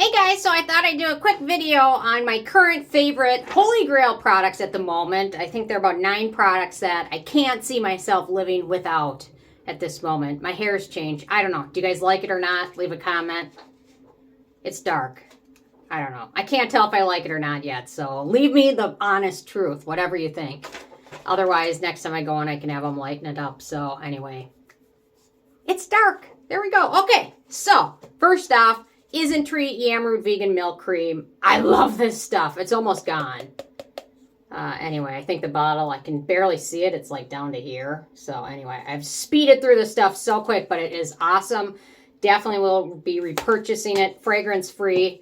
Hey guys, so I thought I'd do a quick video on my current favorite Holy Grail products at the moment. I think there are about 9 products that I can't see myself living without at this moment. My hair's changed. I don't know. Do you guys like it or not? Leave a comment. It's dark. I don't know. I can't tell if I like it or not yet, so leave me the honest truth, whatever you think. Otherwise, next time I go in, I can have them lighten it up. So anyway, it's dark. There we go. Okay, so first off, Isntree Yamroot Vegan Milk Cream. I love this stuff. It's almost gone. Anyway, I think the bottle, I can barely see it. It's like down to here. So anyway, I've speeded through this stuff so quick, but it is awesome. Definitely will be repurchasing it. Fragrance free.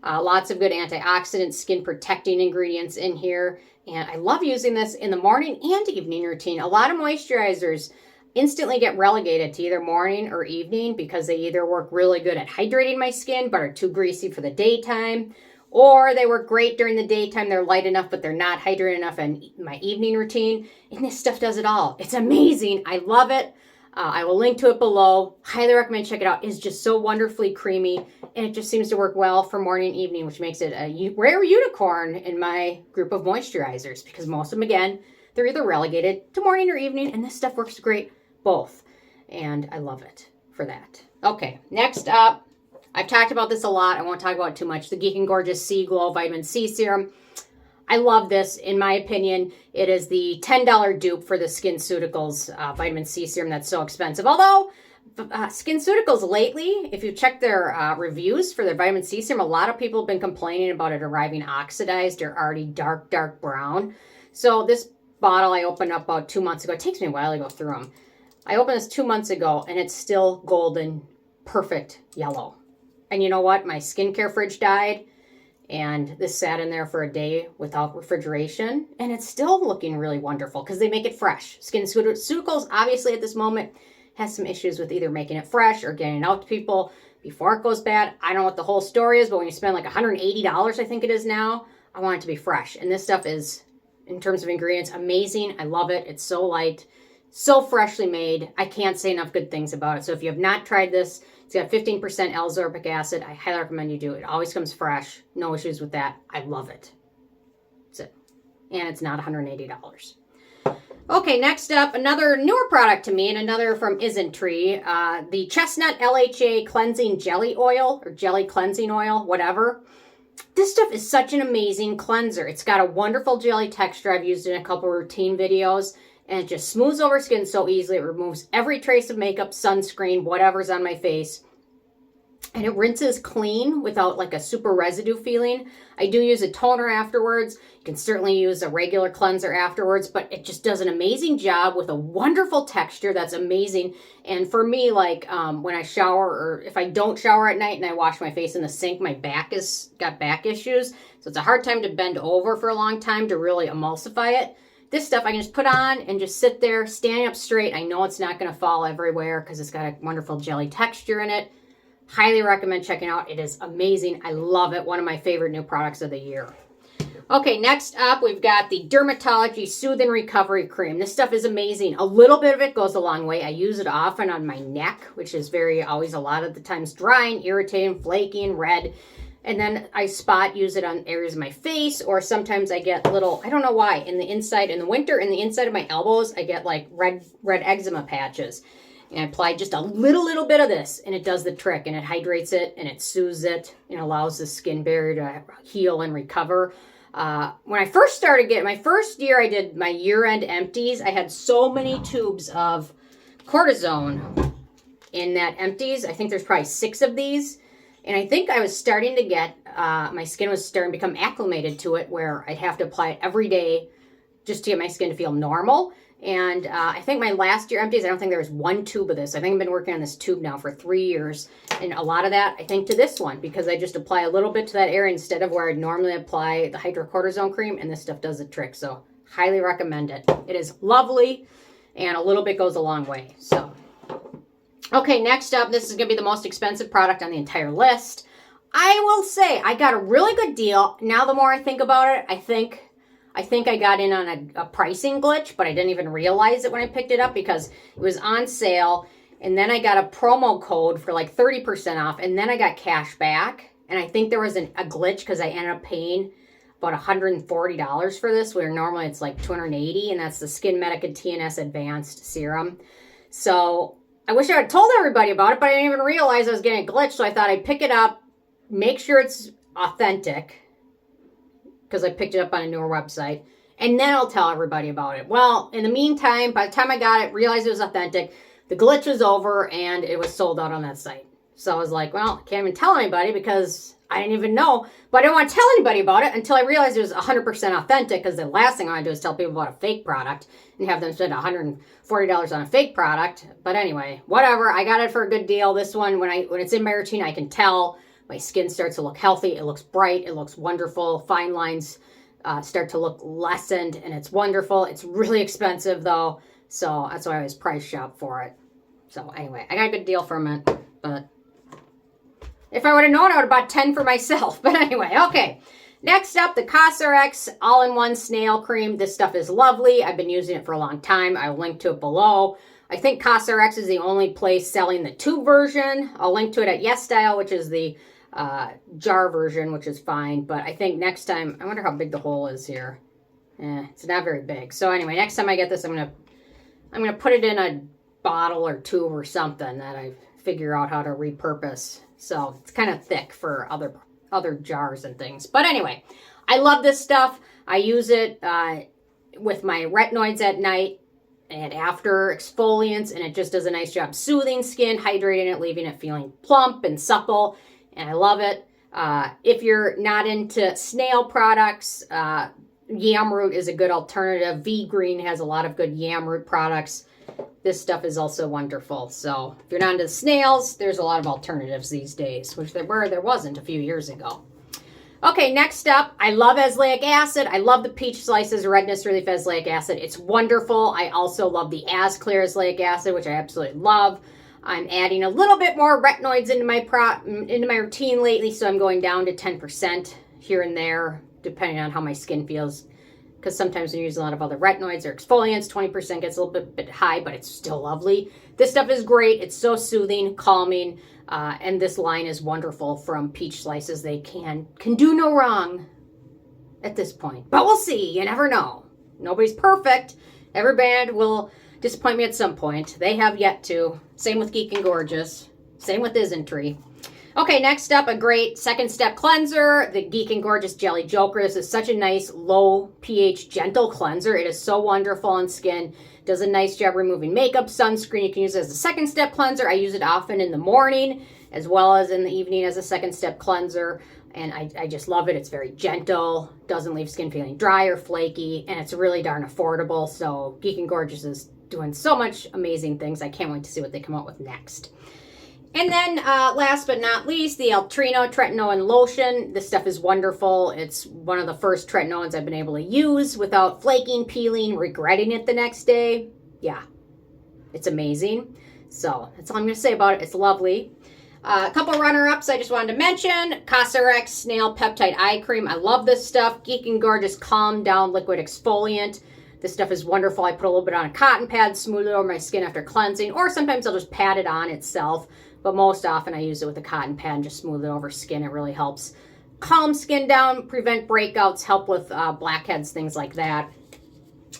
Lots of good antioxidant, skin protecting ingredients in here. And I love using this in the morning and evening routine. A lot of moisturizers instantly get relegated to either morning or evening because they either work really good at hydrating my skin but are too greasy for the daytime, or they work great during the daytime, they're light enough but they're not hydrated enough in my evening routine. And this stuff does it all. It's amazing. I love it. I will link to it below. Highly recommend check it out. It's just so wonderfully creamy, and it just seems to work well for morning and evening, which makes it a rare unicorn in my group of moisturizers because most of them, again, they're either relegated to morning or evening, and this stuff works great both, and I love it for that. Okay, next up, I've talked about this a lot. I won't talk about it too much. The Geek and Gorgeous C Glow Vitamin C Serum. I love this. In my opinion, it is the $10 dupe for the SkinCeuticals Vitamin C Serum that's so expensive. Although, SkinCeuticals lately, if you check their reviews for their Vitamin C Serum, a lot of people have been complaining about it arriving oxidized or already dark brown. So this bottle I opened up about 2 months ago. It takes me a while to go through them. I opened this 2 months ago, and it's still golden, perfect yellow. And you know what? My skincare fridge died, and this sat in there for a day without refrigeration, and it's still looking really wonderful because they make it fresh. SkinCeuticals, obviously, at this moment, has some issues with either making it fresh or getting it out to people before it goes bad. I don't know what the whole story is, but when you spend like $180, I think it is now, I want it to be fresh. And this stuff is, in terms of ingredients, amazing. I love it. It's so light. So freshly made. I can't say enough good things about it. So if you have not tried this, it's got 15% L-ascorbic acid. I highly recommend you do it. It always comes fresh. No issues with that. I love it. That's it. And it's not $180. Okay, next up, another newer product to me, and another from Isntree. The Chestnut LHA Cleansing Jelly Oil, or Jelly Cleansing Oil, whatever. This stuff is such an amazing cleanser. It's got a wonderful jelly texture. I've used it in a couple of routine videos. And it just smooths over skin so easily. It removes every trace of makeup, sunscreen, whatever's on my face. And it rinses clean without like a super residue feeling. I do use a toner afterwards. You can certainly use a regular cleanser afterwards, but it just does an amazing job with a wonderful texture that's amazing. And for me, like when I shower, or if I don't shower at night and I wash my face in the sink, my back has got back issues. So it's a hard time to bend over for a long time to really emulsify it. This stuff I can just put on and just sit there standing up straight. I know it's not going to fall everywhere because it's got a wonderful jelly texture in it. Highly recommend checking out. It is amazing. I love it. One of my favorite new products of the year. Okay, next up we've got the DRMTLGY Soothe and Recovery Cream. This stuff is amazing. A little bit of it goes a long way. I use it often on my neck, which is always a lot of the times drying, irritating, flaky, and red. And then I use it on areas of my face, or sometimes I get little, I don't know why, in the winter, in the inside of my elbows, I get like red eczema patches. And I apply just a little bit of this, and it does the trick, and it hydrates it, and it soothes it, and allows the skin barrier to heal and recover. When I first started my first year I did my year-end empties, I had so many tubes of cortisone in that empties. I think there's probably 6 of these. And I think I was starting to get, my skin was starting to become acclimated to it, where I'd have to apply it every day just to get my skin to feel normal. And I think my last year empties, I don't think there was 1 tube of this. I think I've been working on this tube now for 3 years. And a lot of that, I think, to this one, because I just apply a little bit to that area instead of where I'd normally apply the hydrocortisone cream. And this stuff does the trick. So highly recommend it. It is lovely, and a little bit goes a long way. So. Okay, next up, this is going to be the most expensive product on the entire list. I will say I got a really good deal. Now the more I think about it, I think I got in on a pricing glitch, but I didn't even realize it when I picked it up because it was on sale. And then I got a promo code for like 30% off, and then I got cash back. And I think there was a glitch because I ended up paying about $140 for this, where normally it's like $280, and that's the SkinMedica TNS Advanced Serum. So I wish I had told everybody about it, but I didn't even realize I was getting a glitch, so I thought I'd pick it up, make sure it's authentic, because I picked it up on a newer website, and then I'll tell everybody about it. Well, in the meantime, by the time I got it, realized it was authentic, the glitch was over, and it was sold out on that site. So I was like, well, I can't even tell anybody because I didn't even know. But I didn't want to tell anybody about it until I realized it was 100% authentic, because the last thing I want to do is tell people about a fake product and have them spend $140 on a fake product. But anyway, whatever. I got it for a good deal. This one, when it's in my routine, I can tell my skin starts to look healthy. It looks bright. It looks wonderful. Fine lines start to look lessened, and it's wonderful. It's really expensive, though. So that's why I always price shop for it. So anyway, I got a good deal from it, but if I would have known, I would have bought 10 for myself. But anyway, okay. Next up, the Cosrx All-in-One Snail Cream. This stuff is lovely. I've been using it for a long time. I'll link to it below. I think Cosrx is the only place selling the tube version. I'll link to it at YesStyle, which is the jar version, which is fine. But I think next time, I wonder how big the hole is here. It's not very big. So anyway, next time I get this, I'm gonna put it in a bottle or tube or something that I figure out how to repurpose. So it's kind of thick for other jars and things. But anyway, I love this stuff. I use it with my retinoids at night and after exfoliants, and it just does a nice job soothing skin, hydrating it, leaving it feeling plump and supple, and I love it. If you're not into snail products, yam root is a good alternative. V Green has a lot of good yam root products. This stuff is also wonderful. So if you're not into snails, there's a lot of alternatives these days, which there wasn't a few years ago. Okay, next up, I love azelaic acid. I love the Peach Slices Redness Relief Azelaic Acid. It's wonderful. I also love the As Clear Azelaic Acid, which I absolutely love. I'm adding a little bit more retinoids into my routine lately, so I'm going down to 10% here and there, depending on how my skin feels. Because sometimes when you use a lot of other retinoids or exfoliants, 20% gets a little bit high, but it's still lovely. This stuff is great. It's so soothing, calming, and this line is wonderful from Peach Slices. They can do no wrong at this point. But we'll see. You never know. Nobody's perfect. Every brand will disappoint me at some point. They have yet to. Same with Geek and Gorgeous. Same with Isntree. Okay, next up, a great second step cleanser, the Geek and Gorgeous Jelly Joker. This is such a nice low pH gentle cleanser. It is so wonderful on skin. Does a nice job removing makeup, sunscreen. You can use it as a second step cleanser. I use it often in the morning as well as in the evening as a second step cleanser. And I just love it. It's very gentle, doesn't leave skin feeling dry or flaky, and it's really darn affordable. So Geek and Gorgeous is doing so much amazing things. I can't wait to see what they come out with next. And then last but not least, the Altreno Tretinoin Lotion. This stuff is wonderful. It's one of the first tretinoins I've been able to use without flaking, peeling, regretting it the next day. Yeah, it's amazing. So that's all I'm going to say about it. It's lovely. A couple runner-ups I just wanted to mention. Cosrx Snail Peptide Eye Cream. I love this stuff. Geek and Gorgeous Calm Down Liquid Exfoliant. This stuff is wonderful. I put a little bit on a cotton pad, smooth it over my skin after cleansing, or sometimes I'll just pat it on itself. But most often I use it with a cotton pad and just smooth it over skin. It really helps calm skin down, prevent breakouts, help with blackheads, things like that.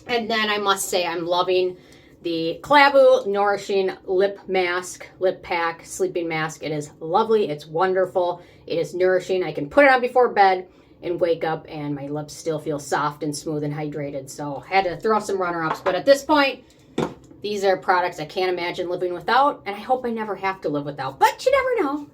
And then I must say I'm loving the Clavu Nourishing Lip Mask, Lip Pack, Sleeping Mask. It is lovely. It's wonderful. It is nourishing. I can put it on before bed and wake up and my lips still feel soft and smooth and hydrated. So I had to throw some runner-ups. But at this point, these are products I can't imagine living without, and I hope I never have to live without. But you never know.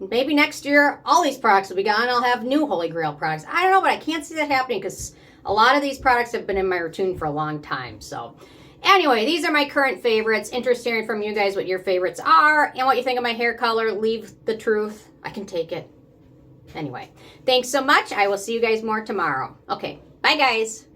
Maybe next year, all these products will be gone. I'll have new Holy Grail products. I don't know, but I can't see that happening because a lot of these products have been in my routine for a long time. So anyway, these are my current favorites. Interested in hearing from you guys what your favorites are and what you think of my hair color. Leave the truth. I can take it. Anyway, thanks so much. I will see you guys more tomorrow. Okay, bye guys.